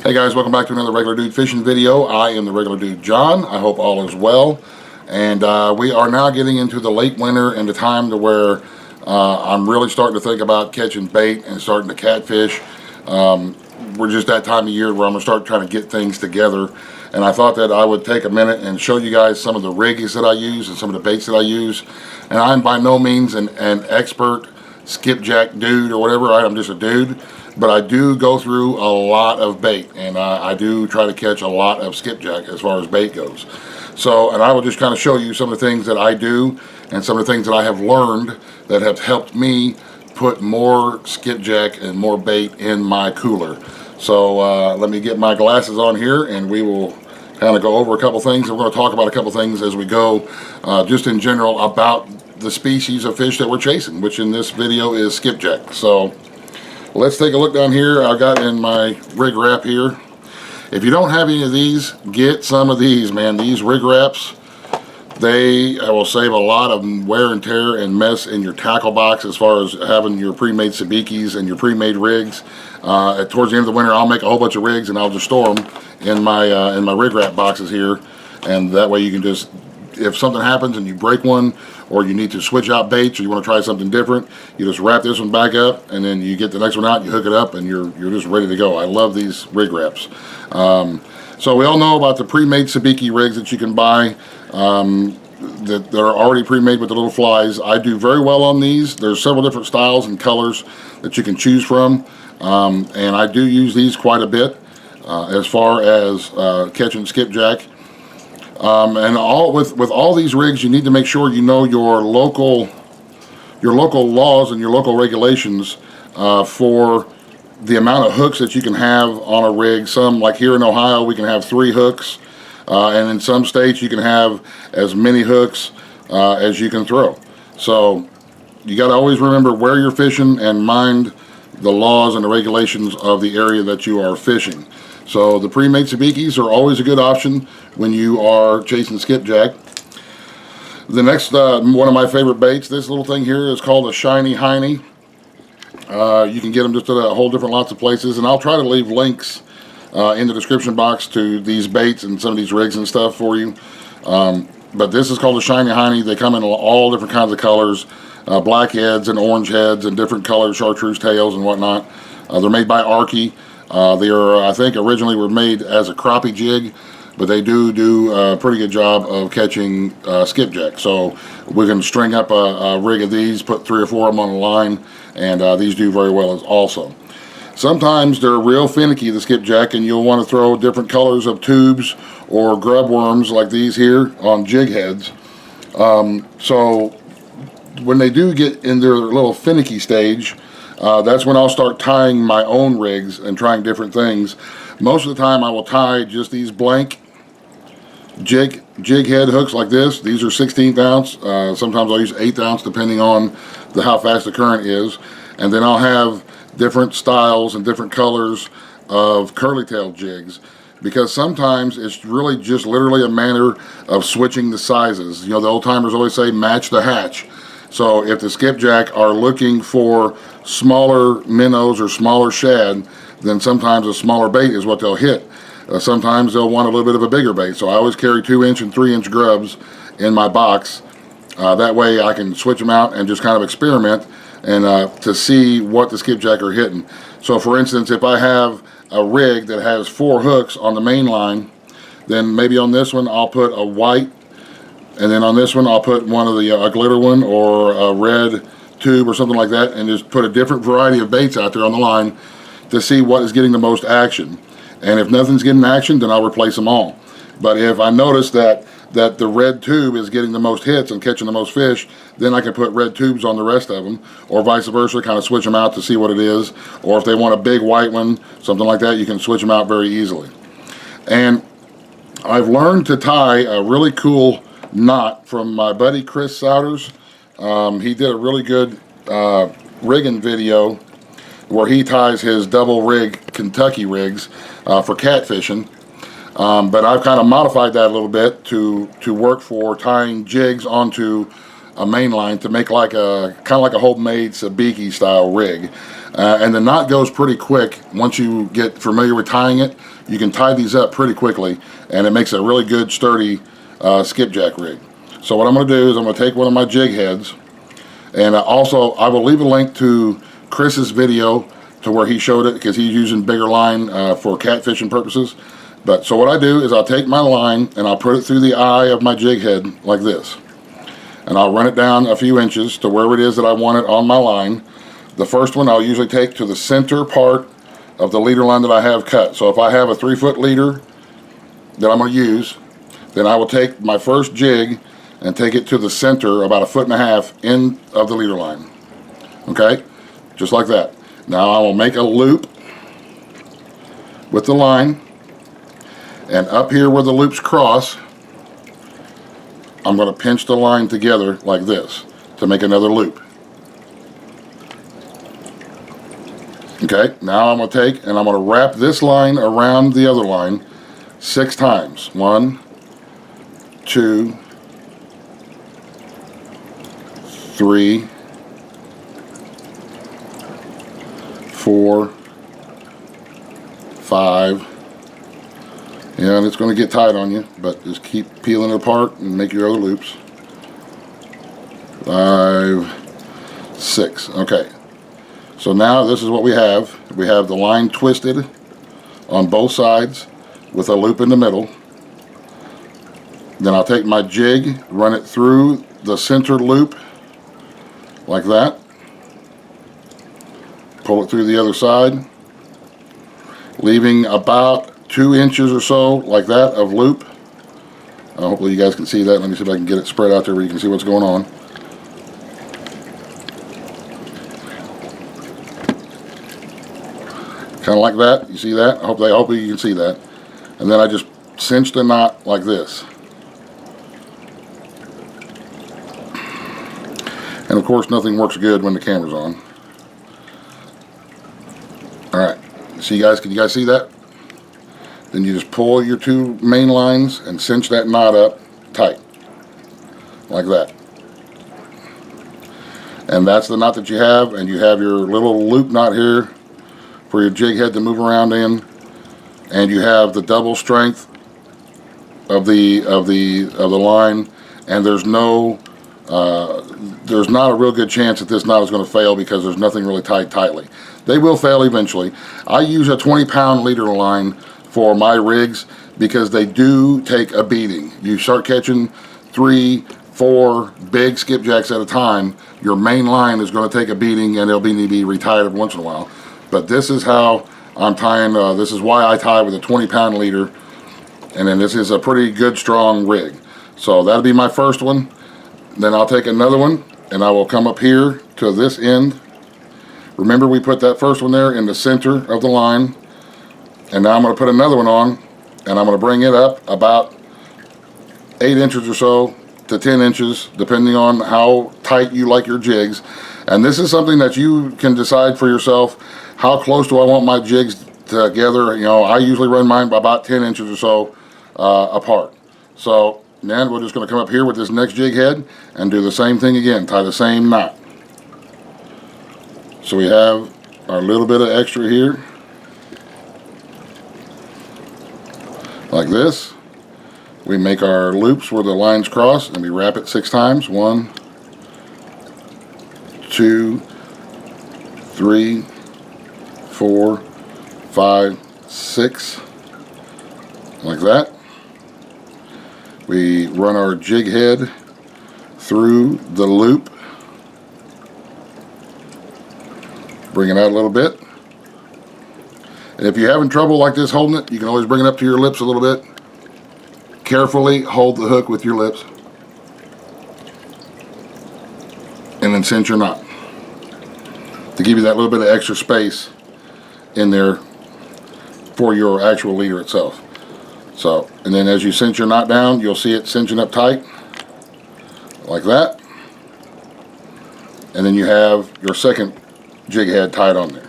Hey guys, welcome back to another Regular Dude Fishing video. I am the Regular Dude John. I hope all is well. And we are now getting into the late winter and the time to where I'm really starting to think about catching bait and starting to catfish. We're just that time of year where I'm going to start trying to get things together. And I thought that I would take a minute and show you guys some of the rigs that I use and some of the baits that I use. And I'm by no means an expert skipjack dude or whatever. I'm just a dude. But I do go through a lot of bait, and I do try to catch a lot of skipjack as far as bait goes. So, and I will just kind of show you some of the things that I do and some of the things that I have learned that have helped me put more skipjack and more bait in my cooler. So let me get my glasses on here, and we will kind of go over a couple things. And we're going to talk about a couple things as we go, just in general about the species of fish that we're chasing, which in this video is skipjack. So let's take a look down here. I've got in my rig wrap here. If you don't have any of these, get some of these, man. These rig wraps, they will save a lot of wear and tear and mess in your tackle box as far as having your pre-made sabikis and your pre-made rigs. Towards the end of the winter, I'll make a whole bunch of rigs and I'll just store them in my rig wrap boxes here. And that way you can just, if something happens and you break one, or you need to switch out baits, or you want to try something different, you just wrap this one back up, and then you get the next one out, you hook it up, and you're just ready to go. I love these rig wraps. So we all know about the pre-made sabiki rigs that you can buy that are already pre-made with the little flies. I do very well on these. There's several different styles and colors that you can choose from, and I do use these quite a bit as far as catching skipjack. And with all these rigs, you need to make sure you know your local laws and your local regulations for the amount of hooks that you can have on a rig. Some, like here in Ohio, we can have 3 hooks, and in some states you can have as many hooks as you can throw. So you got to always remember where you're fishing and mind the laws and the regulations of the area that you are fishing. So the pre-made sabikis are always a good option when you are chasing skipjack. The next, one of my favorite baits, this little thing here is called a shiny hiney. You can get them just at a whole different lots of places, and I'll try to leave links in the description box to these baits and some of these rigs and stuff for you. But this is called a shiny hiney. They come in all different kinds of colors, black heads and orange heads and different colors, chartreuse tails and whatnot. They're made by Arky. They are, I think, originally were made as a crappie jig, but they do a pretty good job of catching skipjack. So we can string up a rig of these, put 3 or 4 of them on a line, and these do very well also. Sometimes they're real finicky, the skipjack, and you'll want to throw different colors of tubes or grub worms like these here on jig heads. So when they do get in their little finicky stage, that's when I'll start tying my own rigs and trying different things. Most of the time I will tie just these blank jig head hooks like this. These are 16th ounce. Sometimes I'll use 8th ounce depending on how fast the current is. And then I'll have different styles and different colors of curly tail jigs, because sometimes it's really just literally a matter of switching the sizes. You know, the old timers always say match the hatch. So if the skipjack are looking for smaller minnows or smaller shad, then sometimes a smaller bait is what they'll hit. Sometimes they'll want a little bit of a bigger bait. So I always carry 2-inch and 3-inch grubs in my box. That way I can switch them out and just kind of experiment and to see what the skipjack are hitting. So for instance, if I have a rig that has 4 hooks on the main line, then maybe on this one I'll put a white, and then on this one I'll put one of the a glitter one or a red tube or something like that, and just put a different variety of baits out there on the line to see what is getting the most action. And if nothing's getting action, then I'll replace them all. But if I notice that the red tube is getting the most hits and catching the most fish, then I can put red tubes on the rest of them, or vice versa, kind of switch them out to see what it is. Or if they want a big white one, something like that, you can switch them out very easily. And I've learned to tie a really cool knot from my buddy Chris Souders. He did a really good rigging video where he ties his double rig Kentucky rigs for catfishing. But I've kind of modified that a little bit to work for tying jigs onto a main line to make like a kind of like a homemade sabiki style rig. And the knot goes pretty quick. Once you get familiar with tying it, you can tie these up pretty quickly, and it makes a really good, sturdy skipjack rig. So what I'm going to do is I'm going to take one of my jig heads, and also I will leave a link to Chris's video to where he showed it, because he's using bigger line for catfishing purposes. But so what I do is I'll take my line and I'll put it through the eye of my jig head like this, and I'll run it down a few inches to wherever it is that I want it on my line. The first one I'll usually take to the center part of the leader line that I have cut. So if I have a 3-foot leader that I'm going to use, then I will take my first jig and take it to the center, about 1.5 feet in of the leader line. Okay, just like that. Now I will make a loop with the line, and up here where the loops cross, I'm going to pinch the line together like this to make another loop. Okay, now I'm going to take and I'm going to wrap this line around the other line 6 times. 1, 2, 3, 4, 5. Yeah, and it's going to get tight on you, but just keep peeling it apart and make your other loops. 5, 6. Okay. So now this is what we have. We have the line twisted on both sides with a loop in the middle. Then I'll take my jig, run it through the center loop like that. Pull it through the other side, leaving about 2 inches or so like that of loop. Hopefully you guys can see that. Let me see if I can get it spread out there where you can see what's going on. Kind of like that. You see that? Hopefully you can see that. And then I just cinch the knot like this. And of course nothing works good when the camera's on. Alright, so can you guys see that? Then you just pull your 2 main lines and cinch that knot up tight. Like that. And that's the knot that you have, and you have your little loop knot here for your jig head to move around in, and you have the double strength of the line, and there's not a real good chance that this knot is going to fail because there's nothing really tied tightly. They will fail eventually. I use a 20-pound leader line for my rigs because they do take a beating. You start catching 3, 4 big skipjacks at a time, your main line is going to take a beating, and they'll need to be retied every once in a while. But this is how I'm tying, this is why I tie with a 20-pound leader, and then this is a pretty good strong rig. So that'll be my first one. Then I'll take another one, and I will come up here to this end. Remember, we put that first one there in the center of the line, and now I'm going to put another one on, and I'm going to bring it up about 8 inches or so to 10 inches, depending on how tight you like your jigs. And this is something that you can decide for yourself. How close do I want my jigs together? You know, I usually run mine by about 10 inches or so apart. So then we're just going to come up here with this next jig head and do the same thing again, tie the same knot. So we have our little bit of extra here, like this. We make our loops where the lines cross, and we wrap it 6 times. 1, 2, 3, 4, 5, 6, like that. We run our jig head through the loop, bring it out a little bit. And if you're having trouble like this holding it, you can always bring it up to your lips a little bit. Carefully hold the hook with your lips, and then cinch your knot to give you that little bit of extra space in there for your actual leader itself. So, and then as you cinch your knot down, you'll see it cinching up tight like that, and then you have your second jig head tied on there.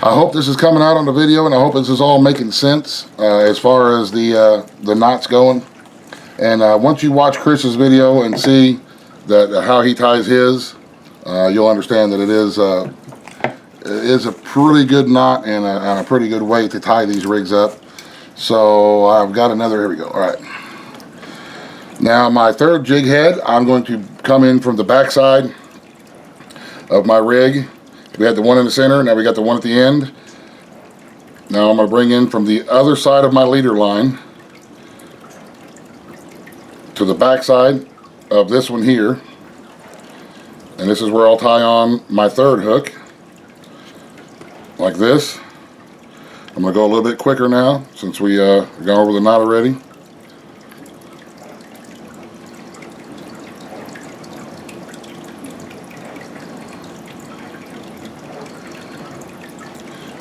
I hope this is coming out on the video, and I hope this is all making sense as far as the knots going. And once you watch Chris's video and see that how he ties his, you'll understand that it is a pretty good knot and a pretty good weight to tie these rigs up. So I've got another, here we go. All right. Now my third jig head, I'm going to come in from the back side of my rig. We had the one in the center, now we got the one at the end. Now I'm going to bring in from the other side of my leader line to the back side of this one here. And this is where I'll tie on my third hook, like this. I'm going to go a little bit quicker now since we gone over the knot already.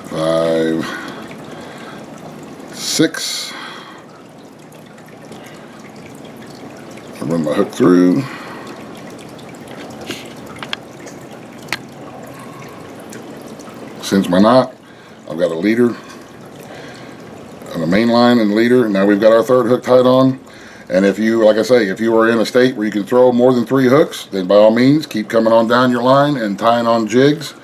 Five, 6. I run my hook through. Cinch my knot. I've got a leader and a main line and leader. Now we've got our third hook tied on. And if you, like I say, if you are in a state where you can throw more than 3 hooks, then by all means keep coming on down your line and tying on jigs.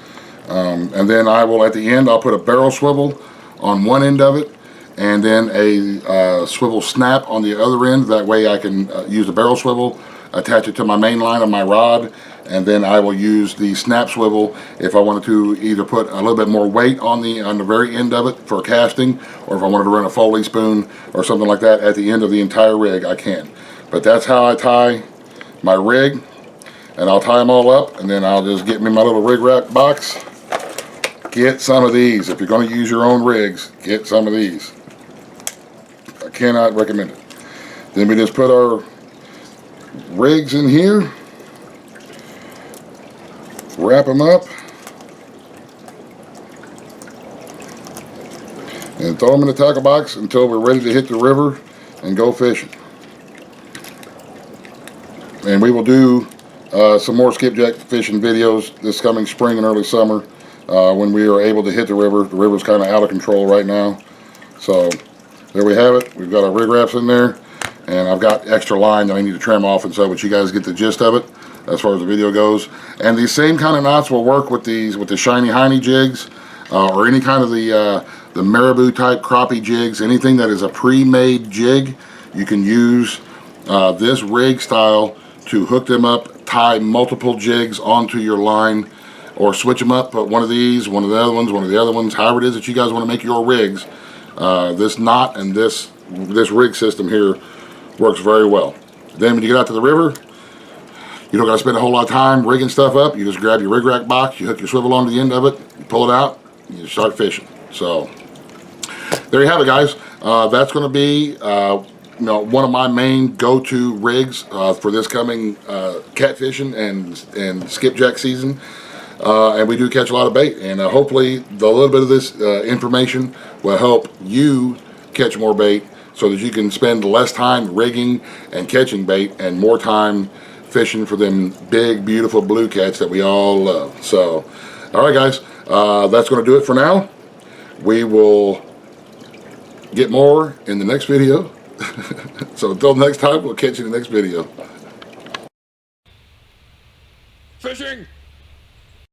And then I will, at the end, I'll put a barrel swivel on one end of it and then a swivel snap on the other end. That way I can use the barrel swivel, attach it to my main line of my rod, and then I will use the snap swivel if I wanted to either put a little bit more weight on the very end of it for casting, or if I wanted to run a Foley spoon or something like that at the end of the entire rig, I can. But that's how I tie my rig, and I'll tie them all up, and then I'll just get me my little rig rack box. Get some of these. If you're going to use your own rigs, get some of these. I cannot recommend it. Then we just put our rigs in here, wrap them up, and throw them in the tackle box until we're ready to hit the river and go fishing. And we will do some more skipjack fishing videos this coming spring and early summer when we are able to hit the river. The river's kind of out of control right now. So there we have it. We've got our rig wraps in there, and I've got extra line that I need to trim off and so, but you guys get the gist of it as far as the video goes. And these same kind of knots will work with these, with the shiny hiney jigs, or any kind of the marabou type crappie jigs. Anything that is a pre-made jig, you can use this rig style to hook them up, tie multiple jigs onto your line, or switch them up, put one of these, one of the other ones, one of the other ones, however it is that you guys want to make your rigs. This knot and this rig system here works very well. Then when you get out to the river, you don't got to spend a whole lot of time rigging stuff up. You just grab your rig rack box, you hook your swivel onto the end of it, you pull it out, and you start fishing. So there you have it, guys. That's going to be one of my main go-to rigs for this coming catfishing and skipjack season. And we do catch a lot of bait, and hopefully the little bit of this information will help you catch more bait so that you can spend less time rigging and catching bait and more time fishing for them big, beautiful blue cats that we all love. So, all right, guys, that's going to do it for now. We will get more in the next video. So until next time, we'll catch you in the next video. Fishing!